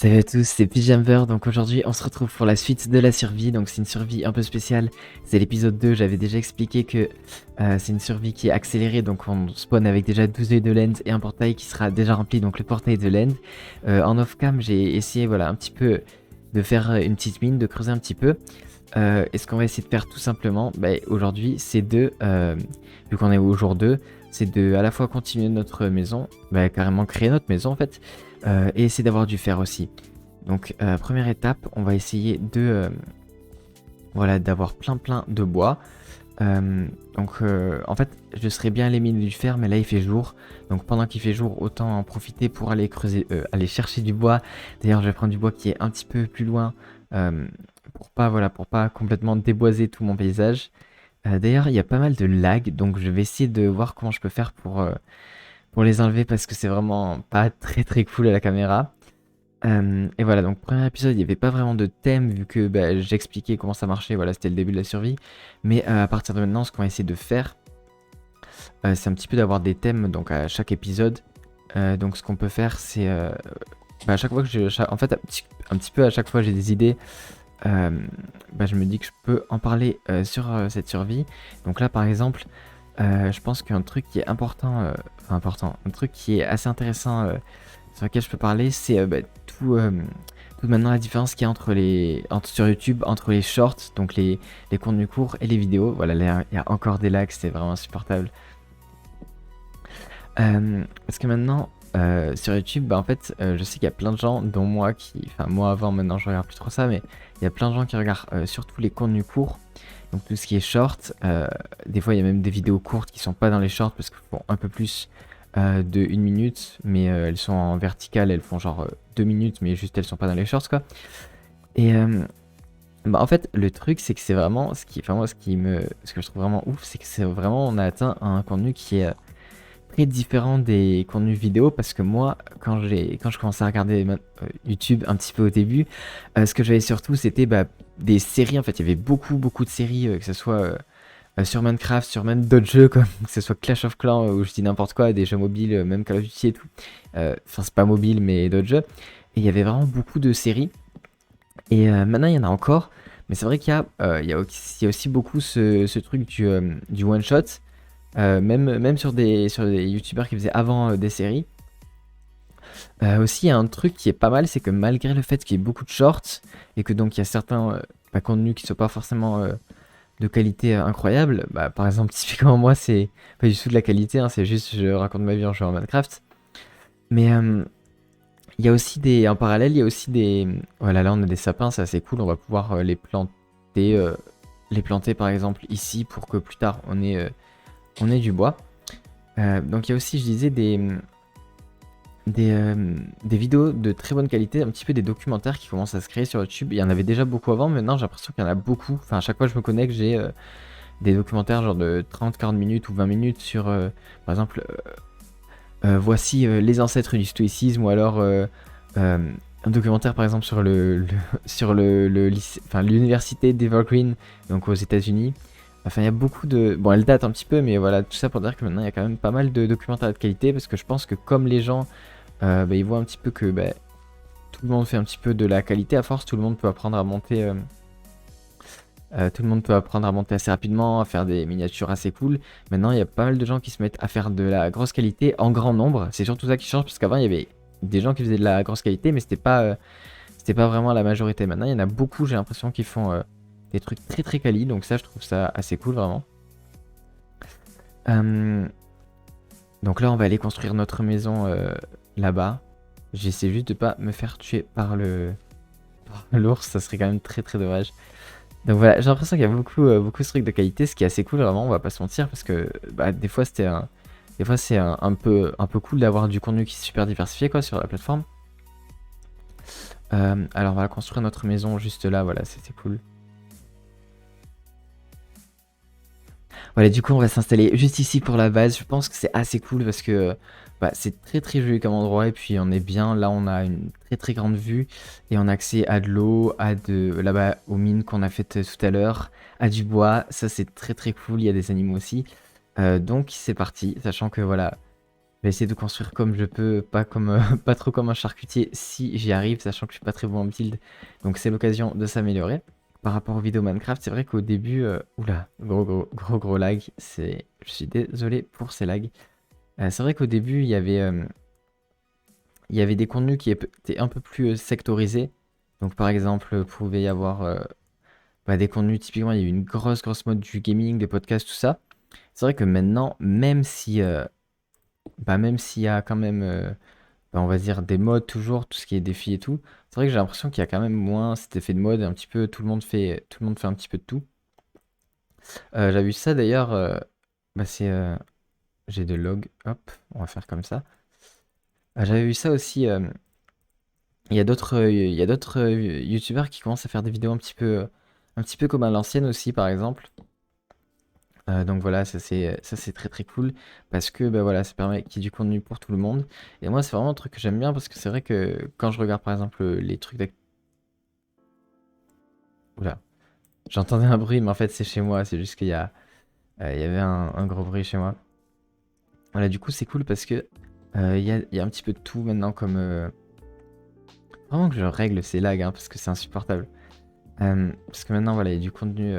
Salut à tous, c'est Pyjamver. Donc aujourd'hui, on se retrouve pour la suite de la survie. Donc c'est une survie un peu spéciale. C'est l'épisode 2. J'avais déjà expliqué que c'est une survie qui est accélérée. Donc on spawn avec déjà 12 œils de land et un portail qui sera déjà rempli. Donc le portail de land. En off-cam, j'ai essayé voilà, un petit peu de faire une petite mine, de creuser un petit peu. Et ce qu'on va essayer de faire tout simplement aujourd'hui, c'est vu qu'on est au jour 2, c'est de à la fois continuer notre maison, carrément créer notre maison en fait, et essayer d'avoir du fer aussi. Donc première étape, on va essayer voilà, d'avoir plein de bois. En fait, je serais bien les mines du fer, mais là il fait jour. Donc pendant qu'il fait jour, autant en profiter pour aller creuser, aller chercher du bois. D'ailleurs, je vais prendre du bois qui est un petit peu plus loin, euh, pour pas complètement déboiser tout mon paysage. D'ailleurs, il y a pas mal de lag, donc je vais essayer de voir comment je peux faire pour les enlever parce que c'est vraiment pas très cool à la caméra. Et voilà, donc premier épisode, il n'y avait pas vraiment de thème vu que j'expliquais comment ça marchait, voilà, c'était le début de la survie. Mais à partir de maintenant, ce qu'on va essayer de faire, c'est un petit peu d'avoir des thèmes donc à chaque épisode. Donc ce qu'on peut faire, c'est à chaque fois que en fait, un petit peu à chaque fois j'ai des idées, euh, je me dis que je peux en parler sur cette survie. Donc là, par exemple, je pense qu'un truc qui est important, un truc qui est assez intéressant sur lequel je peux parler, c'est tout maintenant la différence qu'il y a sur YouTube entre les shorts, donc les contenus courts et les vidéos. Voilà, là, il y a encore des lags, c'est vraiment insupportable. Parce que maintenant, sur YouTube, en fait, je sais qu'il y a plein de gens, dont moi, enfin moi avant, maintenant je regarde plus trop ça, mais il y a plein de gens qui regardent surtout les contenus courts, donc tout ce qui est short. Des fois, il y a même des vidéos courtes qui sont pas dans les shorts parce qu'elles font un peu plus de 1 minute, mais elles sont en verticale, elles font genre 2 minutes, mais juste elles sont pas dans les shorts quoi. Et en fait, le truc, c'est que c'est vraiment enfin moi, ce que je trouve vraiment ouf, c'est que c'est vraiment, on a atteint un contenu qui est très différent des contenus vidéo parce que moi, quand je commençais à regarder YouTube un petit peu au début, ce que j'avais surtout c'était des séries. En fait, il y avait beaucoup de séries, que ce soit sur Minecraft, sur même d'autres jeux comme que ce soit Clash of Clans ou je dis n'importe quoi, des jeux mobiles, même Call of Duty et tout. Enfin, c'est pas mobile, mais d'autres jeux. Et il y avait vraiment beaucoup de séries. Et maintenant, il y en a encore. Mais c'est vrai il y a aussi beaucoup ce truc du one shot. Même sur des youtubeurs qui faisaient avant des séries. Aussi, il y a un truc qui est pas mal, c'est que malgré le fait qu'il y ait beaucoup de shorts et que donc il y a certains contenus qui ne sont pas forcément de qualité incroyable, par exemple, typiquement moi, c'est pas du tout de la qualité, hein, c'est juste je raconte ma vie en jouant à Minecraft. Mais il y a aussi en parallèle, il y a aussi voilà, là on a des sapins, c'est assez cool, on va pouvoir les planter par exemple ici pour que plus tard on ait du bois. Donc il y a aussi, je disais, des vidéos de très bonne qualité, un petit peu des documentaires qui commencent à se créer sur YouTube. Il y en avait déjà beaucoup avant, mais maintenant j'ai l'impression qu'il y en a beaucoup. Enfin, à chaque fois que je me connecte, j'ai des documentaires genre de 30-40 minutes ou 20 minutes sur, par exemple, voici les ancêtres du stoïcisme, ou alors un documentaire par exemple sur sur enfin, l'université d'Evergreen, donc aux États-Unis. Enfin, il y a beaucoup de. Bon, elle date un petit peu, mais voilà, tout ça pour dire que maintenant il y a quand même pas mal de documentaires de qualité parce que je pense que comme les gens ils voient un petit peu que tout le monde fait un petit peu de la qualité à force, tout le monde peut apprendre à monter. Tout le monde peut apprendre à monter assez rapidement, à faire des miniatures assez cool. Maintenant, il y a pas mal de gens qui se mettent à faire de la grosse qualité en grand nombre. C'est surtout ça qui change parce qu'avant, il y avait des gens qui faisaient de la grosse qualité, mais c'était pas vraiment la majorité. Maintenant, il y en a beaucoup, j'ai l'impression, qui font des trucs très quali. Donc ça, je trouve ça assez cool, vraiment. Euh, donc là, on va aller construire notre maison là-bas. J'essaie juste de pas me faire tuer par par l'ours, ça serait quand même très dommage. Donc voilà, j'ai l'impression qu'il y a beaucoup de trucs de qualité, ce qui est assez cool, vraiment, on va pas se mentir, parce que des fois des fois c'est un peu cool d'avoir du contenu qui est super diversifié quoi sur la plateforme. Alors on va construire notre maison juste là, voilà, c'était cool. Voilà, du coup on va s'installer juste ici pour la base. Je pense que c'est assez cool parce que c'est très joli comme endroit et puis on est bien. Là on a une très grande vue et on a accès à de l'eau, là-bas aux mines qu'on a faites tout à l'heure, à du bois. Ça c'est très cool. Il y a des animaux aussi. Donc c'est parti, sachant que voilà. Je vais essayer de construire comme je peux, pas comme pas trop comme un charcutier si j'y arrive, sachant que je suis pas très bon en build. Donc c'est l'occasion de s'améliorer. Par rapport aux vidéos Minecraft, c'est vrai qu'au début, oula, gros lag. Je suis désolé pour ces lags. C'est vrai qu'au début, il y avait des contenus qui étaient un peu plus sectorisés. Donc par exemple, pouvait y avoir des contenus, typiquement, il y a eu une grosse mode du gaming, des podcasts, tout ça. C'est vrai que maintenant, même s'il y a quand même, on va dire, des modes toujours, tout ce qui est défi et tout, c'est vrai que j'ai l'impression qu'il y a quand même moins cet effet de mode, un petit peu, tout le monde fait un petit peu de tout. J'avais vu ça d'ailleurs, bah c'est, j'ai de log, hop, on va faire comme ça. J'avais vu ça aussi, il y a d'autres youtubeurs qui commencent à faire des vidéos un petit peu comme à l'ancienne aussi, par exemple. Donc voilà, ça c'est très cool parce que bah voilà, ça permet qu'il y ait du contenu pour tout le monde. Et moi, c'est vraiment un truc que j'aime bien parce que c'est vrai que quand je regarde par exemple les trucs Oula, j'entendais un bruit, mais en fait c'est chez moi, c'est juste il y avait un gros bruit chez moi. Voilà, du coup c'est cool parce que il y a un petit peu de tout maintenant comme... Vraiment que je règle ces lags hein, parce que c'est insupportable. Parce que maintenant voilà, il y a du contenu...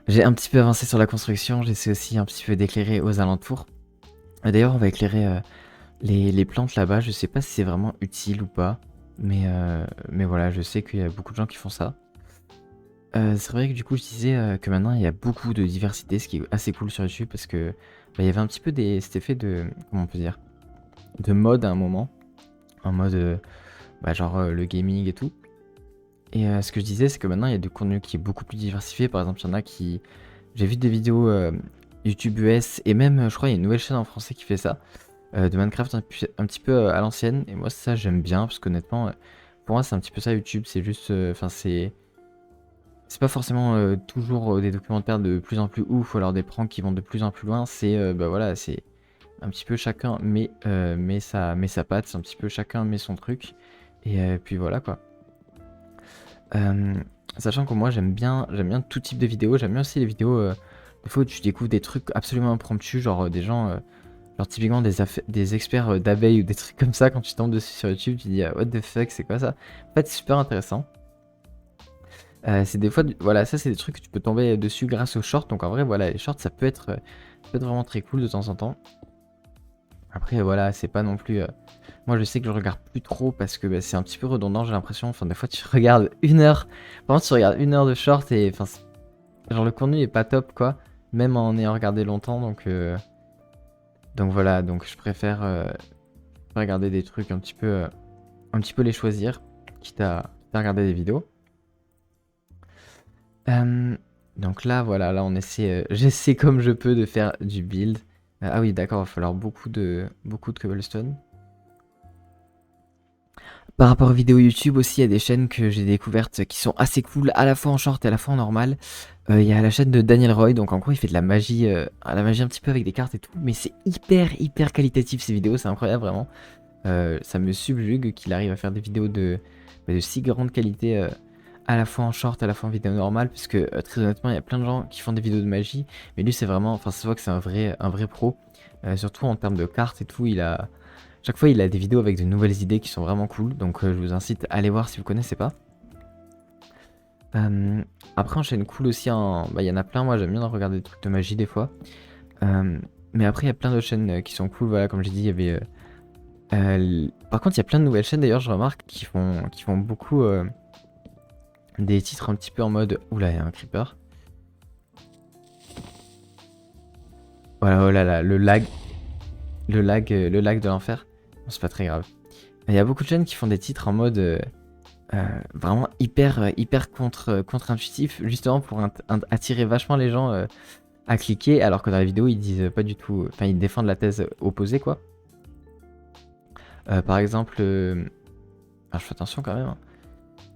J'ai un petit peu avancé sur la construction, j'essaie aussi un petit peu d'éclairer aux alentours. D'ailleurs, on va éclairer les plantes là-bas. Je sais pas si c'est vraiment utile ou pas, mais voilà, je sais qu'il y a beaucoup de gens qui font ça. C'est vrai que du coup, je disais que maintenant il y a beaucoup de diversité, ce qui est assez cool sur YouTube parce que il y avait un petit peu cet effet de, comment on peut dire, de mode à un moment, en mode genre le gaming et tout. Et ce que je disais, c'est que maintenant il y a du contenu qui est beaucoup plus diversifié. Par exemple, il y en a qui, j'ai vu des vidéos YouTube US et même, je crois, il y a une nouvelle chaîne en français qui fait ça, de Minecraft un petit peu à l'ancienne. Et moi, ça, j'aime bien parce qu'honnêtement, pour moi, c'est un petit peu ça YouTube. C'est juste, enfin, c'est pas forcément toujours des documentaires de plus en plus ouf ou alors des pranks qui vont de plus en plus loin. C'est, bah voilà, c'est un petit peu chacun met sa patte, c'est un petit peu chacun met son truc. Et puis voilà quoi. Euh, Sachant que moi j'aime bien tout type de vidéos, j'aime bien aussi les vidéos des fois où tu découvres des trucs absolument impromptus, genre des gens, genre typiquement des experts d'abeilles ou des trucs comme ça, quand tu tombes dessus sur YouTube, tu dis what the fuck, c'est quoi ça? En fait, c'est super intéressant. C'est des fois, voilà, ça c'est des trucs que tu peux tomber dessus grâce aux shorts, donc en vrai, voilà, les shorts ça peut être vraiment très cool de temps en temps. Après, voilà, c'est pas non plus. Moi, je sais que je regarde plus trop parce que bah, c'est un petit peu redondant, j'ai l'impression. Enfin, des fois, tu regardes une heure. Par contre, tu regardes une heure de short et enfin, genre le contenu est pas top quoi, même en ayant regardé longtemps. Donc voilà, donc je préfère regarder des trucs un petit peu les choisir, quitte à regarder des vidéos. Euh, donc là, voilà, là on essaie, j'essaie comme je peux de faire du build. Ah oui, d'accord, il va falloir beaucoup de cobblestone. Par rapport aux vidéos YouTube aussi, il y a des chaînes que j'ai découvertes qui sont assez cool, à la fois en short et à la fois en normal. Il y a la chaîne de Daniel Roy, donc en gros il fait de la magie un petit peu avec des cartes et tout, mais c'est hyper qualitatif ces vidéos, c'est incroyable vraiment. Ça me subjugue qu'il arrive à faire des vidéos de si grande qualité, à la fois en short, à la fois en vidéo normale, parce que très honnêtement il y a plein de gens qui font des vidéos de magie, mais lui c'est vraiment, enfin ça se voit que c'est un vrai pro, surtout en termes de cartes et tout, chaque fois, il a des vidéos avec de nouvelles idées qui sont vraiment cool, donc je vous incite à aller voir si vous connaissez pas. Euh, Après, en chaîne cool aussi, il y en a plein. Moi, j'aime bien regarder des trucs de magie des fois. Euh, mais après, il y a plein d'autres chaînes qui sont cool. Voilà, comme j'ai dit, il y avait. Par contre, il y a plein de nouvelles chaînes d'ailleurs, je remarque, qui font beaucoup des titres un petit peu en mode. Oula, il y a un creeper. Voilà, oh là là, le lag de l'enfer. Bon, c'est pas très grave. Il y a beaucoup de chaînes qui font des titres en mode. Vraiment hyper contre-intuitif, justement pour attirer vachement les gens à cliquer, alors que dans la vidéo ils disent pas du tout, enfin ils défendent la thèse opposée quoi. Par exemple, alors je fais attention quand même, hein.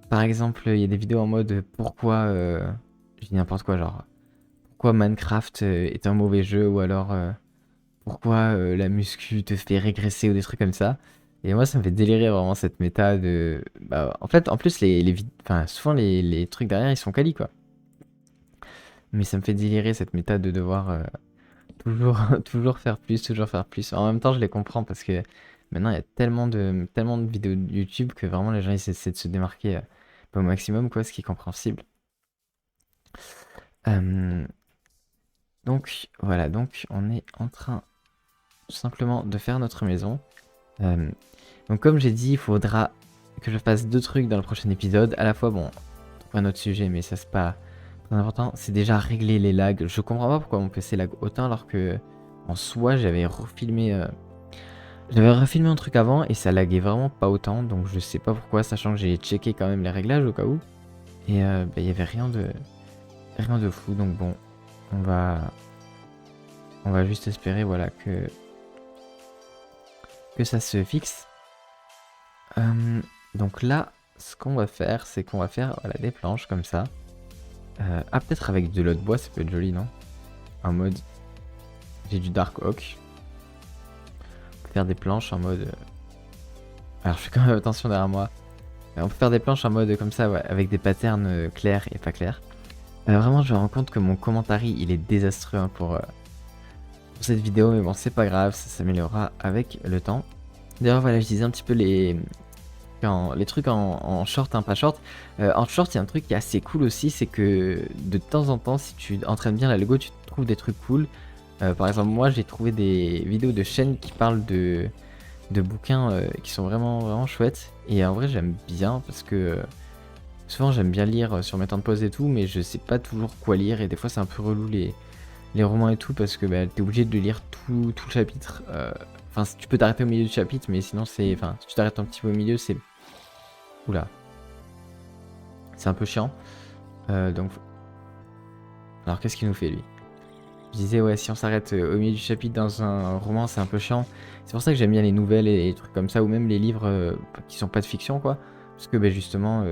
Par exemple, il y a des vidéos en mode pourquoi, je dis n'importe quoi, genre pourquoi Minecraft est un mauvais jeu, ou alors pourquoi la muscu te fait régresser ou des trucs comme ça. Et moi, ça me fait délirer vraiment cette méta de. Bah, en fait, en plus, enfin, souvent les trucs derrière ils sont quali quoi. Mais ça me fait délirer cette méta de devoir Toujours, toujours faire plus, toujours faire plus. En même temps, je les comprends parce que maintenant, il y a tellement de vidéos de YouTube que vraiment les gens ils essaient de se démarquer au maximum, quoi, ce qui est compréhensible. Euh, donc voilà, donc on est en train tout simplement de faire notre maison. Euh, donc comme j'ai dit, il faudra que je fasse deux trucs dans le prochain épisode. À la fois, bon, un autre sujet, mais ça c'est pas très important, c'est déjà régler les lags. Je comprends pas pourquoi mon PC lag autant alors que en soi j'avais refilmé un truc avant et ça laguait vraiment pas autant, donc je sais pas pourquoi, sachant que j'ai checké quand même les réglages au cas où. Et bah, y avait rien de fou, donc bon, on va, on va juste espérer voilà que ça se fixe. Donc là, ce qu'on va faire, c'est qu'on va faire voilà, des planches comme ça. Ah, peut-être avec de l'eau de bois, ça peut être joli, non? En mode, j'ai du Dark Oak. On peut faire des planches en mode. Alors, je fais quand même attention derrière moi. On peut faire des planches en mode comme ça, ouais, avec des patterns clairs et pas clairs. Vraiment, je me rends compte que mon commentary il est désastreux hein, pour cette vidéo, mais bon, c'est pas grave, ça s'améliorera avec le temps. D'ailleurs, voilà, je disais un petit peu les trucs en short, hein, pas short. En short, il y a un truc qui est assez cool aussi, c'est que de temps en temps, si tu entraînes bien la Lego, tu trouves des trucs cool. Par exemple, moi, j'ai trouvé des vidéos de chaînes qui parlent de bouquins qui sont vraiment chouettes. Et en vrai, j'aime bien parce que souvent, j'aime bien lire sur mes temps de pause et tout, mais je sais pas toujours quoi lire. Et des fois, c'est un peu relou les romans et tout parce que bah, t'es obligé de lire tout le chapitre. Enfin, tu peux t'arrêter au milieu du chapitre, mais sinon, c'est. Enfin, si tu t'arrêtes un petit peu au milieu, c'est. Oula. C'est un peu chiant. Donc. Alors, qu'est-ce qu'il nous fait lui? Je disais, ouais, si on s'arrête au milieu du chapitre dans un roman, c'est un peu chiant. C'est pour ça que j'aime bien les nouvelles et les trucs comme ça, ou même les livres qui sont pas de fiction, quoi. Parce que, bah, justement,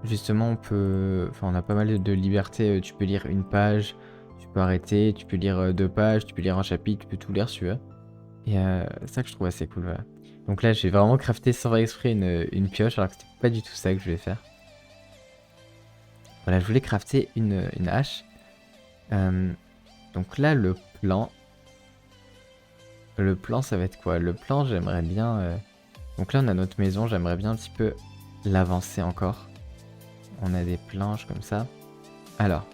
on peut. Enfin, on a pas mal de liberté. Tu peux lire une page, tu peux arrêter, tu peux lire deux pages, tu peux lire un chapitre, tu peux tout lire si tu veux. Et ça que je trouve assez cool, voilà. Donc là, j'ai vraiment crafté sans faire exprès une pioche, alors que c'était pas du tout ça que je voulais faire. Voilà, je voulais crafter une hache. Donc là, le plan. Le plan, ça va être quoi? Le plan, j'aimerais bien. Donc là, on a notre maison, j'aimerais bien un petit peu l'avancer encore. On a des planches comme ça. Alors.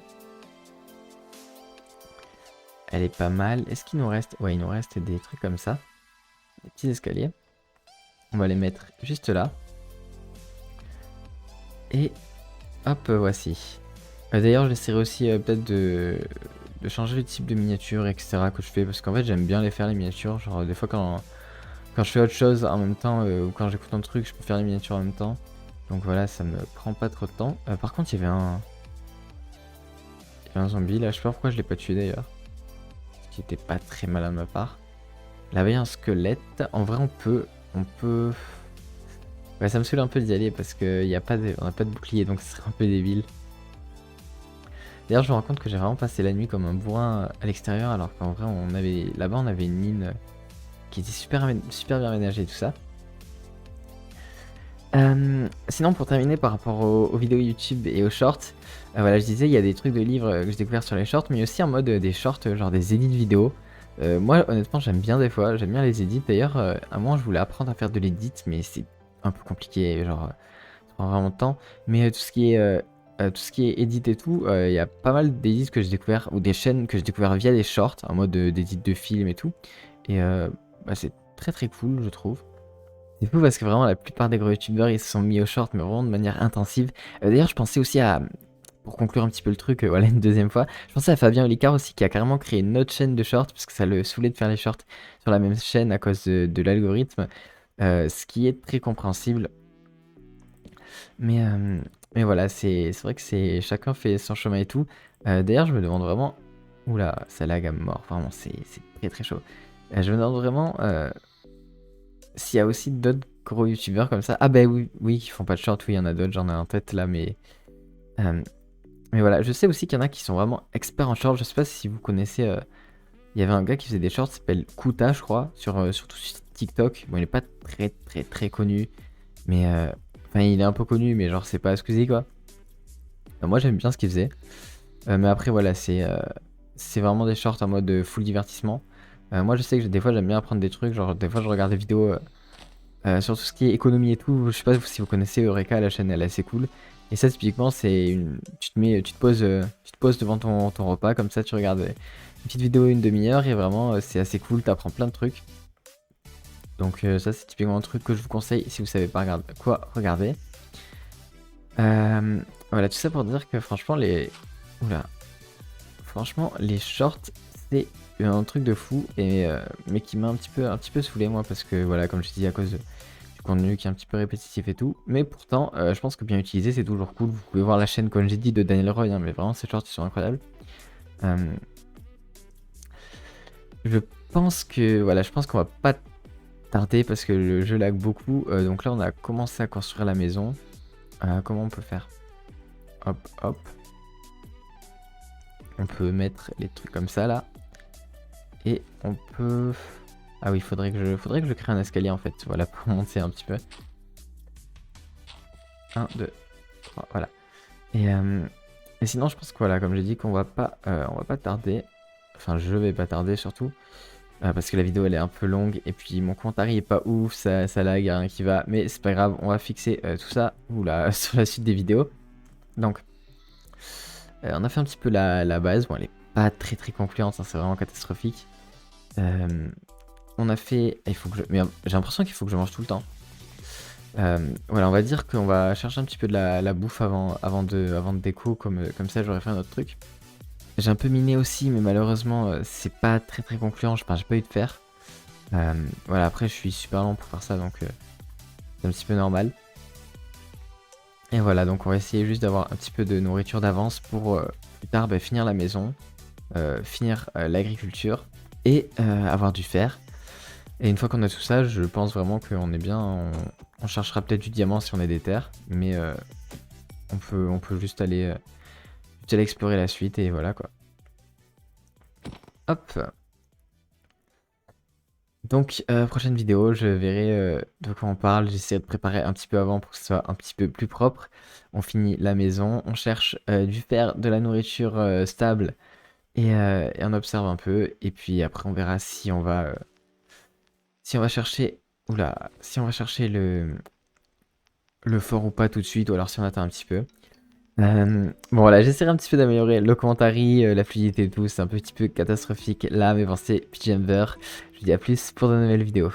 Elle est pas mal. Est-ce qu'il nous reste. Ouais, il nous reste des trucs comme ça. Des petits escaliers. On va les mettre juste là. Et hop, voici. D'ailleurs, j'essaierai aussi peut-être de changer le type de miniature, etc. que je fais. Parce qu'en fait, j'aime bien les faire, les miniatures. Genre, des fois, quand je fais autre chose en même temps, ou quand j'écoute un truc, je peux faire les miniatures en même temps. Donc voilà, ça me prend pas trop de temps. Par contre, il y avait un zombie là. Je sais pas pourquoi je l'ai pas tué d'ailleurs. Ce qui était pas très malin de ma part. Là-bas, il y a un squelette. En vrai, on peut. Ouais, ça me saoule un peu d'y aller parce qu'on n'a pas de bouclier, donc ce serait un peu débile. D'ailleurs, je me rends compte que j'ai vraiment passé la nuit comme un bourrin à l'extérieur, alors qu'en vrai, là-bas, on avait une mine qui était super bien aménagée et tout ça. Sinon, pour terminer par rapport aux vidéos YouTube et aux shorts, voilà, je disais, il y a des trucs de livres que j'ai découvert sur les shorts, mais aussi en mode des shorts, genre des edits vidéo. Moi, honnêtement, j'aime bien des fois, j'aime bien les edits. D'ailleurs, à un moment, je voulais apprendre à faire de l'edit, mais c'est un peu compliqué, genre, ça prend vraiment de temps. Mais tout ce qui est edit et tout, il y a pas mal d'edits que j'ai découvert, ou des chaînes que j'ai découvert via des shorts, en mode d'edit de films et tout. Et bah, c'est très cool, je trouve. C'est fou parce que vraiment la plupart des gros youtubeurs ils se sont mis au short mais vraiment de manière intensive. D'ailleurs je pensais aussi à, pour conclure un petit peu le truc, voilà une deuxième fois, je pensais à Fabien Olicard aussi qui a carrément créé une autre chaîne de shorts parce que ça le saoulait de faire les shorts sur la même chaîne à cause de l'algorithme, ce qui est très compréhensible. Mais, euh, mais voilà, c'est vrai que chacun fait son chemin et tout. D'ailleurs je me demande vraiment, oula ça lag à mort, vraiment c'est très chaud. Je me demande vraiment s'il y a aussi d'autres gros youtubeurs comme ça. Ah bah oui, qui font pas de short, oui, il y en a d'autres, j'en ai en tête là, euh, mais voilà, je sais aussi qu'il y en a qui sont vraiment experts en short. Je sais pas si vous connaissez, il y avait un gars qui faisait des shorts, qui s'appelle Kuta, je crois, surtout sur TikTok. Bon, il est pas très connu, mais enfin, il est un peu connu, mais genre, c'est pas excusé quoi. Moi, j'aime bien ce qu'il faisait. Mais après, voilà, c'est vraiment des shorts en mode full divertissement. Moi je sais que des fois j'aime bien apprendre des trucs, genre des fois je regarde des vidéos sur tout ce qui est économie et tout. Je sais pas si vous connaissez Eureka, la chaîne elle est assez cool. Et ça typiquement c'est une... tu te poses devant ton repas, comme ça tu regardes une petite vidéo une demi-heure et vraiment c'est assez cool, t'apprends plein de trucs. Donc ça c'est typiquement un truc que je vous conseille si vous savez pas regarder, quoi regarder. Voilà, tout ça pour dire que franchement les... Oula. Franchement les shorts c'est un truc de fou et mais qui m'a un petit peu saoulé moi parce que voilà comme je dis à cause du contenu qui est un petit peu répétitif et tout. Mais pourtant je pense que bien utilisé c'est toujours cool. Vous pouvez voir la chaîne comme j'ai dit de Daniel Roy hein, mais vraiment ces shorts ils sont incroyables. Je pense que voilà, je pense qu'on va pas tarder parce que le jeu lag beaucoup. Donc là on a commencé à construire la maison. Comment on peut faire? Hop hop. On peut mettre les trucs comme ça là. Et on peut... Ah oui, faudrait que je crée un escalier en fait. Voilà, pour monter un petit peu. 1, 2, 3, voilà. Et sinon, je pense que voilà, comme j'ai dit, qu'on va pas tarder. Enfin, je vais pas tarder surtout. Parce que la vidéo elle est un peu longue. Et puis mon commentaire est pas ouf, ça lag, y'a rien qui va. Mais c'est pas grave, on va fixer tout ça oula, sur la suite des vidéos. Donc, on a fait un petit peu la base. Bon, elle est pas très concluante, hein, c'est vraiment catastrophique. On a fait... Il faut que mais j'ai l'impression qu'il faut que je mange tout le temps. Voilà, on va dire qu'on va chercher un petit peu de la bouffe avant de déco, comme ça j'aurais fait un autre truc. J'ai un peu miné aussi, mais malheureusement c'est pas très concluant, j'ai pas eu de fer. Voilà, après je suis super lent pour faire ça, donc c'est un petit peu normal. Et voilà, donc on va essayer juste d'avoir un petit peu de nourriture d'avance pour plus tard finir la maison, finir l'agriculture et avoir du fer. Et une fois qu'on a tout ça, je pense vraiment qu'on est bien. On cherchera peut-être du diamant si on a des terres, mais on peut juste aller explorer la suite et voilà quoi. Hop. Donc prochaine vidéo, je verrai de quoi on parle. J'essaierai de préparer un petit peu avant pour que ce soit un petit peu plus propre. On finit la maison, on cherche du fer, de la nourriture stable et on observe un peu. Et puis après on verra si on va chercher, oula, si on va chercher le fort ou pas tout de suite, ou alors si on attend un petit peu. Bon voilà, j'essaierai un petit peu d'améliorer le commentaire, la fluidité et tout, c'est un petit peu catastrophique là, mais bon c'est PGMver. Je vous dis à plus pour de nouvelles vidéos.